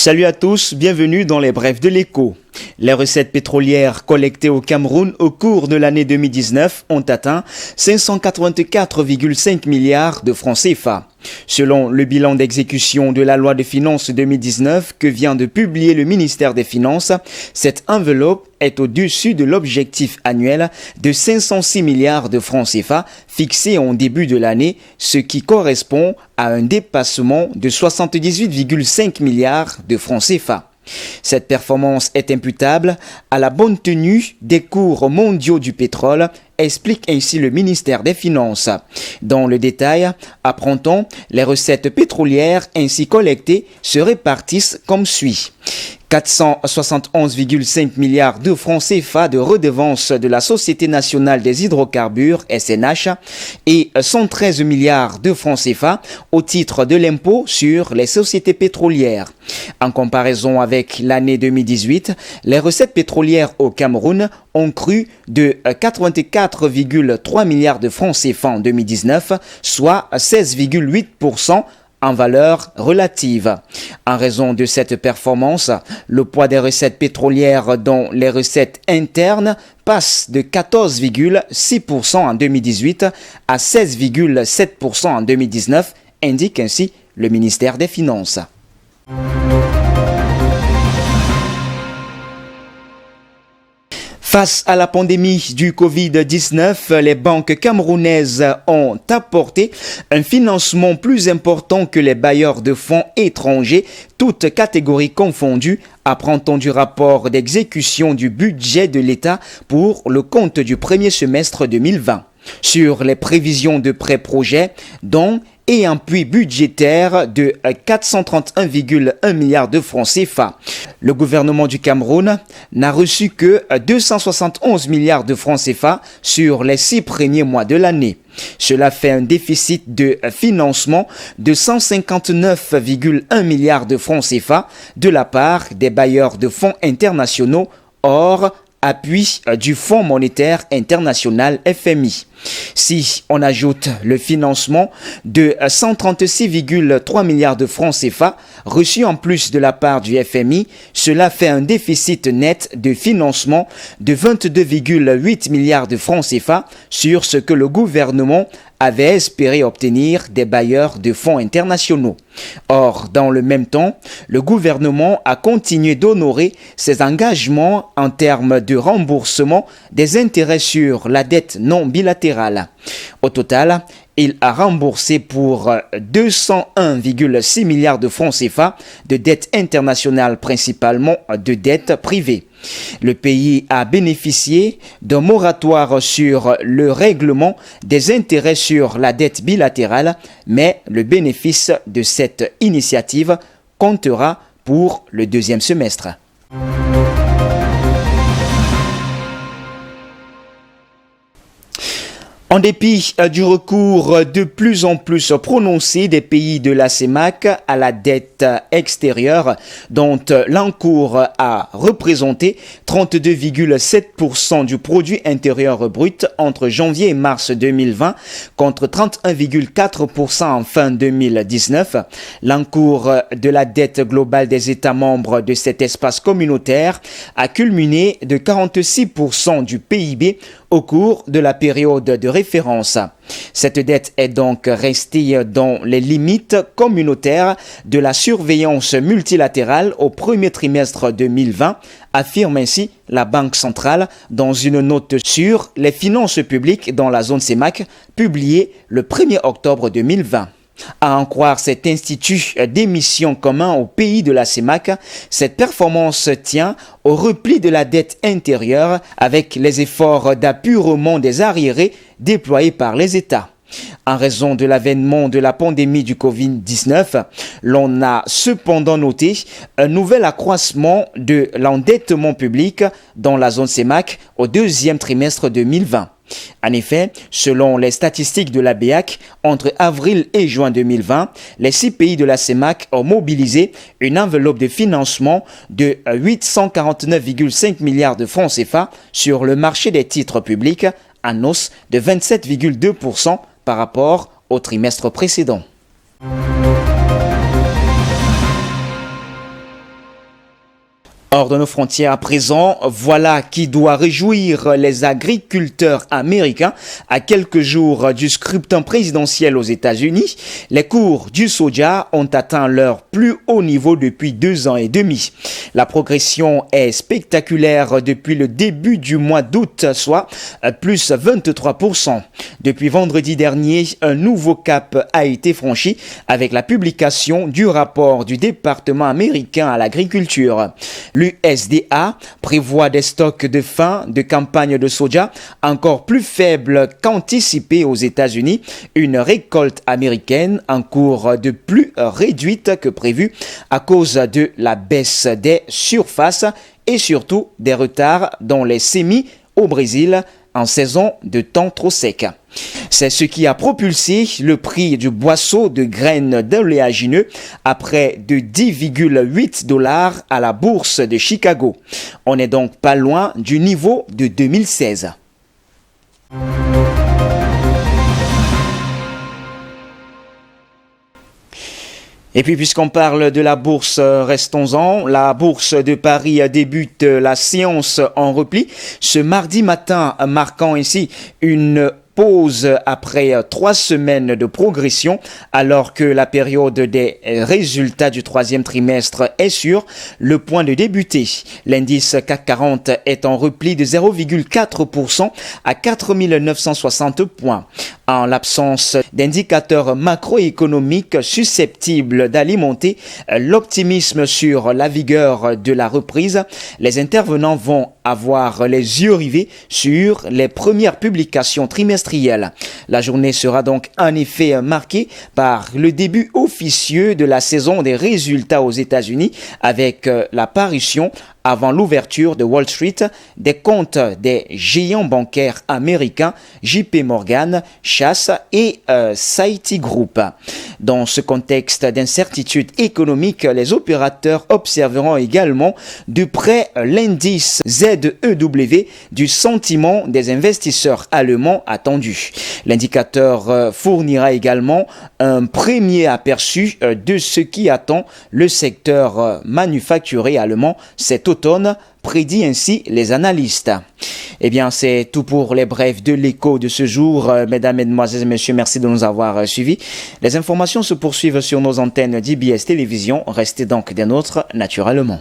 Salut à tous, bienvenue dans les brefs de l'écho. Les recettes pétrolières collectées au Cameroun au cours de l'année 2019 ont atteint 584,5 milliards de francs CFA. Selon le bilan d'exécution de la loi de finances 2019 que vient de publier le ministère des Finances, cette enveloppe est au-dessus de l'objectif annuel de 506 milliards de francs CFA fixé en début de l'année, ce qui correspond à un dépassement de 78,5 milliards de francs CFA. Cette performance est imputable à la bonne tenue des cours mondiaux du pétrole, explique ainsi le ministère des Finances. Dans le détail, apprend-on, les recettes pétrolières ainsi collectées se répartissent comme suit. 471,5 milliards de francs CFA de redevances de la Société nationale des hydrocarbures, SNH, et 113 milliards de francs CFA au titre de l'impôt sur les sociétés pétrolières. En comparaison avec l'année 2018, les recettes pétrolières au Cameroun ont cru de 84,3 milliards de francs CFA en 2019, soit 16,8% en valeur relative. En raison de cette performance, le poids des recettes pétrolières dans les recettes internes passe de 14,6% en 2018 à 16,7% en 2019, indique ainsi le ministère des Finances. Face à la pandémie du Covid-19, les banques camerounaises ont apporté un financement plus important que les bailleurs de fonds étrangers, toutes catégories confondues, apprend-on du rapport d'exécution du budget de l'État pour le compte du premier semestre 2020. Sur les prévisions de pré-projet, dont et un puits budgétaire de 431,1 milliards de francs CFA. Le gouvernement du Cameroun n'a reçu que 271 milliards de francs CFA sur les 6 premiers mois de l'année. Cela fait un déficit de financement de 159,1 milliards de francs CFA de la part des bailleurs de fonds internationaux hors appui du Fonds monétaire international FMI. Si on ajoute le financement de 136,3 milliards de francs CFA reçus en plus de la part du FMI, cela fait un déficit net de financement de 22,8 milliards de francs CFA sur ce que le gouvernement avait espéré obtenir des bailleurs de fonds internationaux. Or, dans le même temps, le gouvernement a continué d'honorer ses engagements en termes de remboursement des intérêts sur la dette non bilatérale. Au total, il a remboursé pour 201,6 milliards de francs CFA de dettes internationales, principalement de dettes privées. Le pays a bénéficié d'un moratoire sur le règlement des intérêts sur la dette bilatérale, mais le bénéfice de cette initiative comptera pour le deuxième semestre. En dépit du recours de plus en plus prononcé des pays de la CEMAC à la dette extérieure, dont l'encours a représenté 32,7% du produit intérieur brut entre janvier et mars 2020 contre 31,4% en fin 2019, l'encours de la dette globale des États membres de cet espace communautaire a culminé de 46% du PIB au cours de la période de référence. Cette dette est donc restée dans les limites communautaires de la surveillance multilatérale au premier trimestre 2020, affirme ainsi la Banque centrale dans une note sur les finances publiques dans la zone CEMAC publiée le 1er octobre 2020. À en croire cet institut d'émission commun aux pays de la CEMAC, cette performance tient au repli de la dette intérieure avec les efforts d'apurement des arriérés déployés par les États. En raison de l'avènement de la pandémie du Covid-19, l'on a cependant noté un nouvel accroissement de l'endettement public dans la zone CEMAC au deuxième trimestre 2020. En effet, selon les statistiques de la BEAC, entre avril et juin 2020, les 6 pays de la CEMAC ont mobilisé une enveloppe de financement de 849,5 milliards de francs CFA sur le marché des titres publics, en hausse de 27,2% par rapport au trimestre précédent. Hors de nos frontières à présent, voilà qui doit réjouir les agriculteurs américains. À quelques jours du scrutin présidentiel aux États-Unis, les cours du soja ont atteint leur plus haut niveau depuis 2 ans et demi. La progression est spectaculaire depuis le début du mois d'août, soit plus 23%. Depuis vendredi dernier, un nouveau cap a été franchi avec la publication du rapport du département américain à l'agriculture. L'USDA prévoit des stocks de fin de campagne de soja encore plus faibles qu'anticipés aux États-Unis, une récolte américaine en cours de plus réduite que prévu à cause de la baisse des surfaces et surtout des retards dans les semis au Brésil en saison de temps trop sec. C'est ce qui a propulsé le prix du boisseau de graines d'oléagineux à près de 10,8 $ à la bourse de Chicago. On n'est donc pas loin du niveau de 2016. Et puis, puisqu'on parle de la bourse, restons-en. La bourse de Paris débute la séance en repli ce mardi matin, marquant ainsi une pause après 3 semaines de progression, alors que la période des résultats du 3e trimestre est sur le point de débuter. L'indice CAC 40 est en repli de 0,4% à 4 960 points. En l'absence d'indicateurs macroéconomiques susceptibles d'alimenter l'optimisme sur la vigueur de la reprise, les intervenants vont avoir les yeux rivés sur les premières publications trimestrielles. La journée sera donc en effet marquée par le début officieux de la saison des résultats aux États-Unis avec la parution avant l'ouverture de Wall Street des comptes des géants bancaires américains JP Morgan, Chase et Citigroup. Dans ce contexte d'incertitude économique, les opérateurs observeront également de près l'indice ZEW du sentiment des investisseurs allemands attendus. L'indicateur fournira également un premier aperçu de ce qui attend le secteur manufacturier allemand cet automne, prédit ainsi les analystes. Eh bien, c'est tout pour les brefs de l'écho de ce jour. Mesdames, Mesdemoiselles et Messieurs, merci de nous avoir suivis. Les informations se poursuivent sur nos antennes d'IBS Télévision. Restez donc des nôtres naturellement.